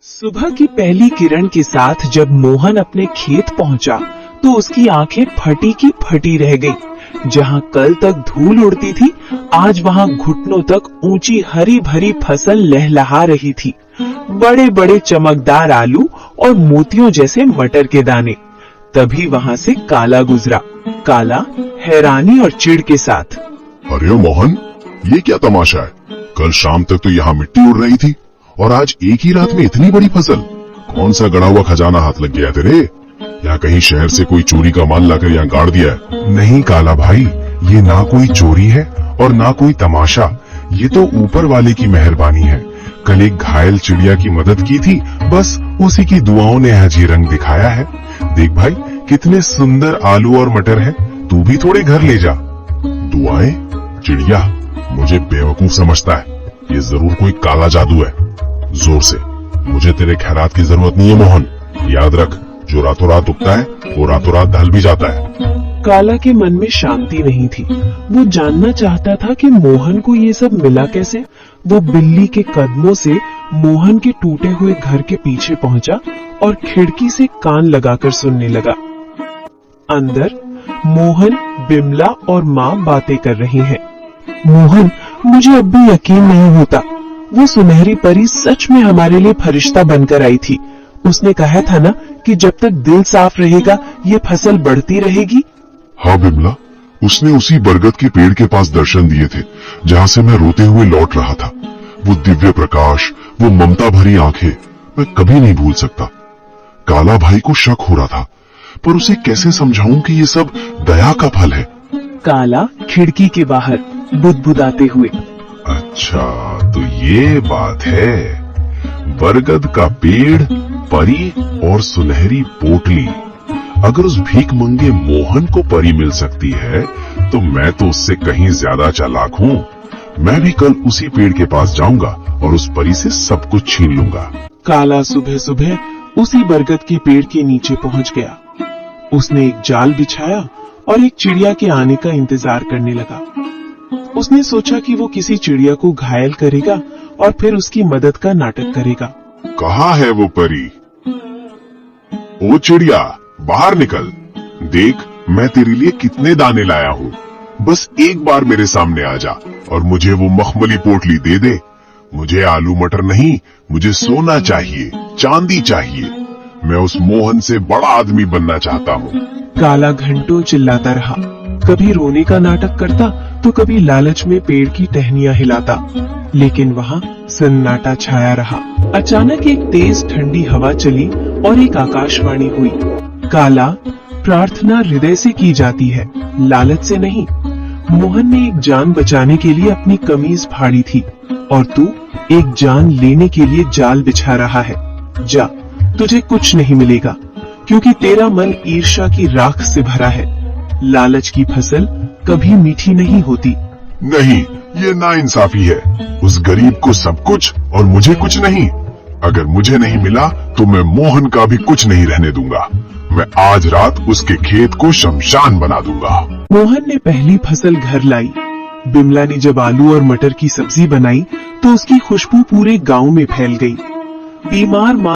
सुबह की पहली किरण के साथ जब मोहन अपने खेत पहुंचा तो उसकी आंखें फटी की फटी रह गई। जहां कल तक धूल उड़ती थी, आज वहां घुटनों तक ऊंची हरी भरी फसल लहलहा रही थी। बड़े बड़े चमकदार आलू और मोतियों जैसे मटर के दाने। तभी वहां से काला गुजरा। काला हैरानी और चिढ़ के साथ, अरे मोहन, ये क्या तमाशा है? कल शाम तक तो यहाँ मिट्टी उड़ रही थी और आज एक ही रात में इतनी बड़ी फसल। कौन सा गड़ा हुआ खजाना हाथ लग गया तेरे? या कहीं शहर से कोई चोरी का माल लाकर यहाँ गाड़ दिया है? नहीं काला भाई, ये ना कोई चोरी है और ना कोई तमाशा। ये तो ऊपर वाले की मेहरबानी है। कल एक घायल चिड़िया की मदद की थी, बस उसी की दुआओं ने आज ये रंग दिखाया है। देख भाई, कितने सुंदर आलू और मटर है। तू भी थोड़े घर ले जा। दुआएं? चिड़िया मुझे बेवकूफ समझता है। ये जरूर कोई काला जादू है। जोर से, मुझे तेरे खैरात की जरूरत नहीं है मोहन। याद रख, जो रातों रात उगता है वो रातों रात ढल भी जाता है। काला के मन में शांति नहीं थी। वो जानना चाहता था कि मोहन को ये सब मिला कैसे। वो बिल्ली के कदमों से मोहन के टूटे हुए घर के पीछे पहुंचा और खिड़की से कान लगाकर सुनने लगा। अंदर मोहन, बिमला और माँ बातें कर रही हैं। मोहन, मुझे अब भी यकीन नहीं होता। वो सुनहरी परी सच में हमारे लिए फरिश्ता बनकर आई थी। उसने कहा था ना कि जब तक दिल साफ रहेगा ये फसल बढ़ती रहेगी। हाँ बिमला, उसने उसी बरगद के पेड़ के पास दर्शन दिए थे जहाँ से मैं रोते हुए लौट रहा था। वो दिव्य प्रकाश, वो ममता भरी आंखें, मैं कभी नहीं भूल सकता। काला भाई को शक हो रहा था, पर उसे कैसे समझाऊं कि ये सब दया का फल है। काला खिड़की के बाहर बुदबुदाते हुए, अच्छा तो ये बात है। बरगद का पेड़, परी और सुनहरी पोटली। अगर उस भीख मंगे मोहन को परी मिल सकती है तो मैं तो उससे कहीं ज्यादा चालाक हूँ। मैं भी कल उसी पेड़ के पास जाऊंगा और उस परी से सब कुछ छीन लूंगा। काला सुबह सुबह उसी बरगद के पेड़ के नीचे पहुंच गया। उसने एक जाल बिछाया और एक चिड़िया के आने का इंतजार करने लगा। उसने सोचा कि वो किसी चिड़िया को घायल करेगा और फिर उसकी मदद का नाटक करेगा। कहाँ है वो परी? ओ चिड़िया, बाहर निकल। देख, मैं तेरे लिए कितने दाने लाया हूँ। बस एक बार मेरे सामने आ जा और मुझे वो मखमली पोटली दे दे। मुझे आलू मटर नहीं, मुझे सोना चाहिए, चांदी चाहिए। मैं उस मोहन से बड़ा आदमी बनना चाहता हूँ। काला घंटों चिल्लाता रहा। कभी रोने का नाटक करता तो कभी लालच में पेड़ की टहनियां हिलाता, लेकिन वहाँ सन्नाटा छाया रहा। अचानक एक तेज ठंडी हवा चली और एक आकाशवाणी हुई। काला, प्रार्थना हृदय से की जाती है, लालच से नहीं। मोहन ने एक जान बचाने के लिए अपनी कमीज फाड़ी थी और तू एक जान लेने के लिए जाल बिछा रहा है। जा, तुझे कुछ नहीं मिलेगा क्योंकि तेरा मन ईर्ष्या की राख से भरा है। लालच की फसल कभी मीठी नहीं होती। नहीं, ये नाइंसाफी है। उस गरीब को सब कुछ और मुझे कुछ नहीं। अगर मुझे नहीं मिला तो मैं मोहन का भी कुछ नहीं रहने दूंगा। मैं आज रात उसके खेत को शमशान बना दूंगा। मोहन ने पहली फसल घर लाई। बिमला ने जब आलू और मटर की सब्जी बनाई तो उसकी खुशबू पूरे गांव में फैल गई। बीमार माँ